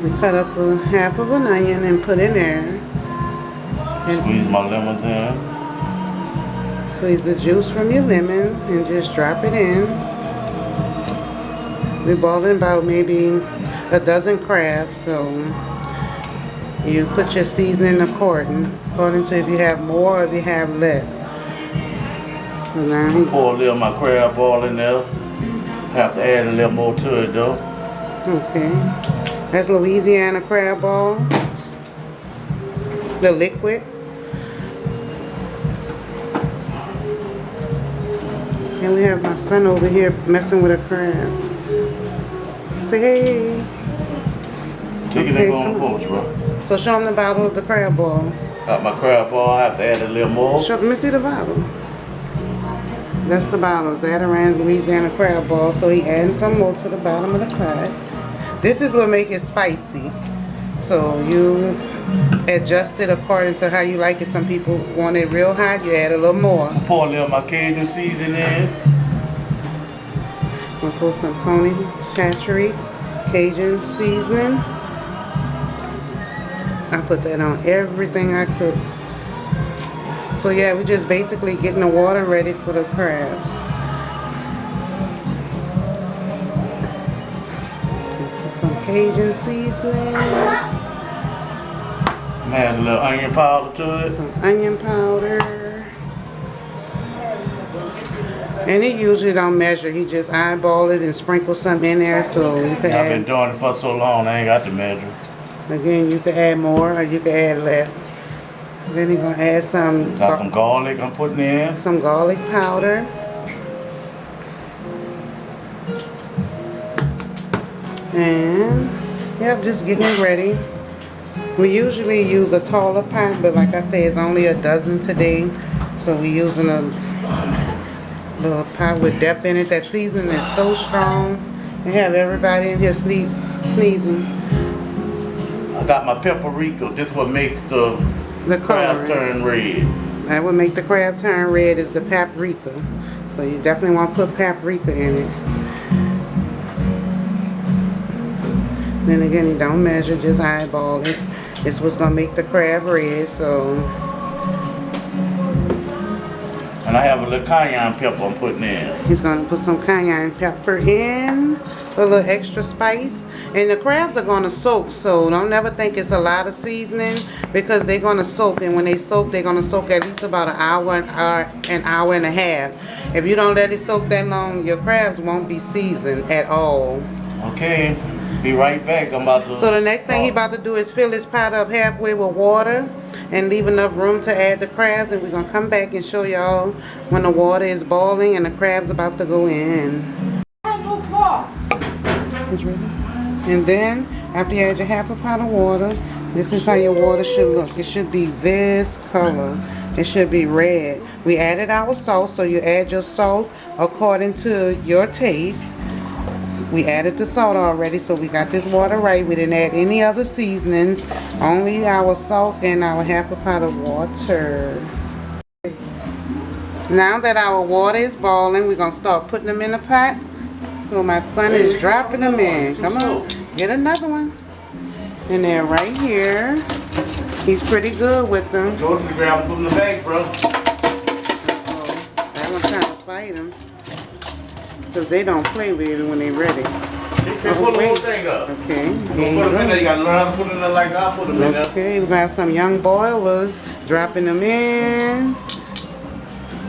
We cut up a half of an onion and put in there. And squeeze my lemons in. squeeze the juice from your lemon and just drop it in. We're boiling about maybe a dozen crabs, so you put your seasoning according to if you have more or if you have less. So now Pour a little of my crab oil in there. Have to add a little more to it though. okay. That's Louisiana crab ball. The liquid. And we have my son over here messing with a crab. Say hey. Take it Okay, in on come the on. porch, bro. So show him the bottle of the crab ball. Got my crab ball. I have to add a little more. Let me see the bottle. That's the bottle. Zatarain's Louisiana crab ball. So he adding some more to the bottom of the pot. This is what makes it spicy. So you adjust it according to how you like it. Some people want it real hot. You add a little more. Pour a little of my Cajun seasoning in. We'll put some Tony Chachery Cajun seasoning. I put that on everything I cook. So yeah, we're just basically getting the water ready for the crabs. Put some Cajun seasoning. Add a little onion powder to it. Some onion powder. And he usually don't measure. He just eyeball it and sprinkle some in there so you can I've been add. doing it for so long, I ain't got to measure. Again, you can add more or you can add less. Then you're gonna add some Got some garlic I'm putting in. some garlic powder. And yep, just getting it ready. We usually use a taller pot, but like I say, it's only a dozen today. So we're using a little pot with depth in it. That seasoning is so strong. They have everybody in here sneezing. I got my paprika. This what makes the crab coloring. turn red. That would make the crab turn red is the paprika. So you definitely want to put paprika in it. Then again, you don't measure, just eyeball it. It's what's going to make the crab red, so. And I have a little cayenne pepper I'm putting in. He's going to put some cayenne pepper in, a little extra spice. And the crabs are going to soak, so don't never think it's a lot of seasoning because they're going to soak. And when they soak, they're going to soak at least about an hour and a half. If you don't let it soak that long, your crabs won't be seasoned at all. Okay, be right back. I'm about to. So the next thing he's about to do is fill his pot up halfway with water and leave enough room to add the crabs. And we're going to come back and show y'all when the water is boiling and the crabs about to go in. It's ready. And then, after you add your half a pot of water, this is how your water should look. It should be this color. It should be red. We added our salt, so you add your salt according to your taste. We added the salt already, so we got this water right. We didn't add any other seasonings, only our salt and our half a pot of water. Now that our water is boiling, we're going to start putting them in the pot. So my son is dropping them in. Come on, get another one. And they're right here. He's pretty good with them. Told him to grab them from the bag, bro. That one's trying to fight them. Because they don't play with it when they're ready. Pull the whole thing up. Okay, Put them in there. You gotta learn how to put them in there like I put them in there. Okay, we got some young boilers dropping them in.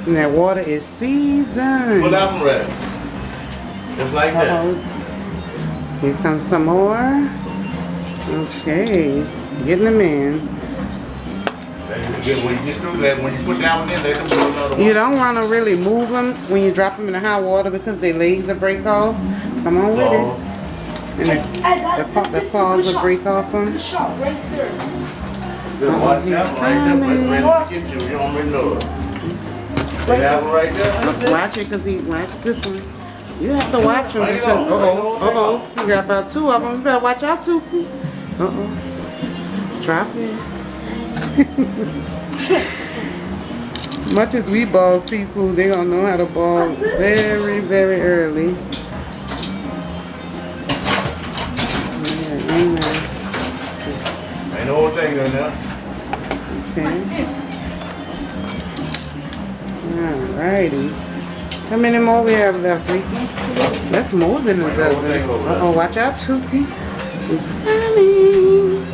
And that water is seasoned. Pull out them ready. Just like that. Here comes some more. Okay, getting them in. When you get through that, when you put that one in, they can put another one. You don't want to really move them when you drop them in the hot water because their legs will break off. Come on with it. And the claws will break off them. Watch that one right there, but ready to get you. You don't really know it. They have one right there. Watch it because he watch this one. You have to watch them because, you got about two of them. You better watch out too. Drop it. Much as we boil seafood, they gonna know how to boil very, very early. Yeah, amen. finger in there. Okay. Alrighty. How many more we have left, Ricky? That's more than a dozen. Uh-oh, watch out, Tuki. It's coming.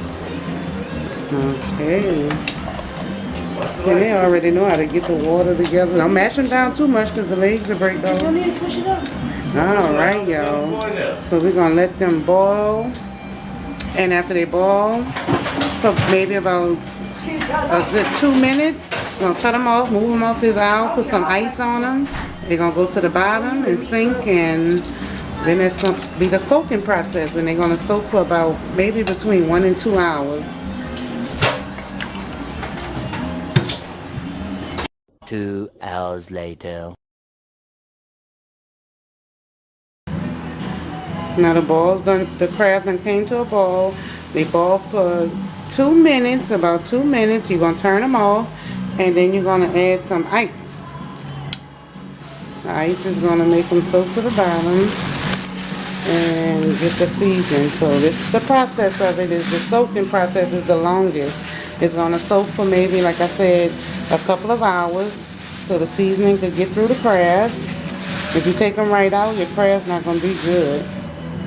Okay. And they already know how to get the water together. Don't mash them down too much because the legs will break off. Alright, y'all. So we're going to let them boil. And after they boil, for maybe about a good 2 minutes, we're going to cut them off, move them off this aisle, put some ice on them. They're going to go to the bottom and sink, and then it's going to be the soaking process. And they're going to soak for about maybe between 1 and 2 hours. 2 hours later. Now the balls done, the crabs done came to a ball. They boil for 2 minutes, about 2 minutes. You're gonna turn them off, and then you're gonna add some ice. The ice is gonna make them soak to the bottom and get the season. So this, the process of it is the soaking process is the longest. It's gonna soak for maybe, like I said, a couple of hours, so the seasoning could get through the crabs. If you take them right out, your crab's not gonna be good.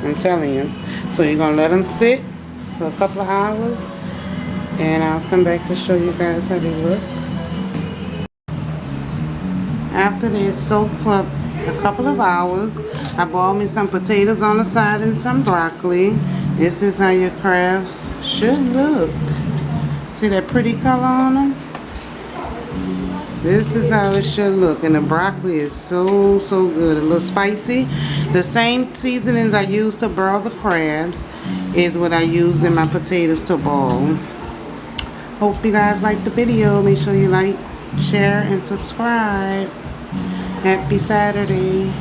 I'm telling you. So you're gonna let them sit for a couple of hours, and I'll come back to show you guys how they look. After they soak for a couple of hours, I boiled me some potatoes on the side and some broccoli. This is how your crabs should look. See that pretty color on them? This is how it should look, and the broccoli is so good. A little spicy. The same seasonings I use to broil the crabs is what I used in my potatoes to boil. Hope you guys liked the video. Make sure you like, share, and subscribe. Happy Saturday.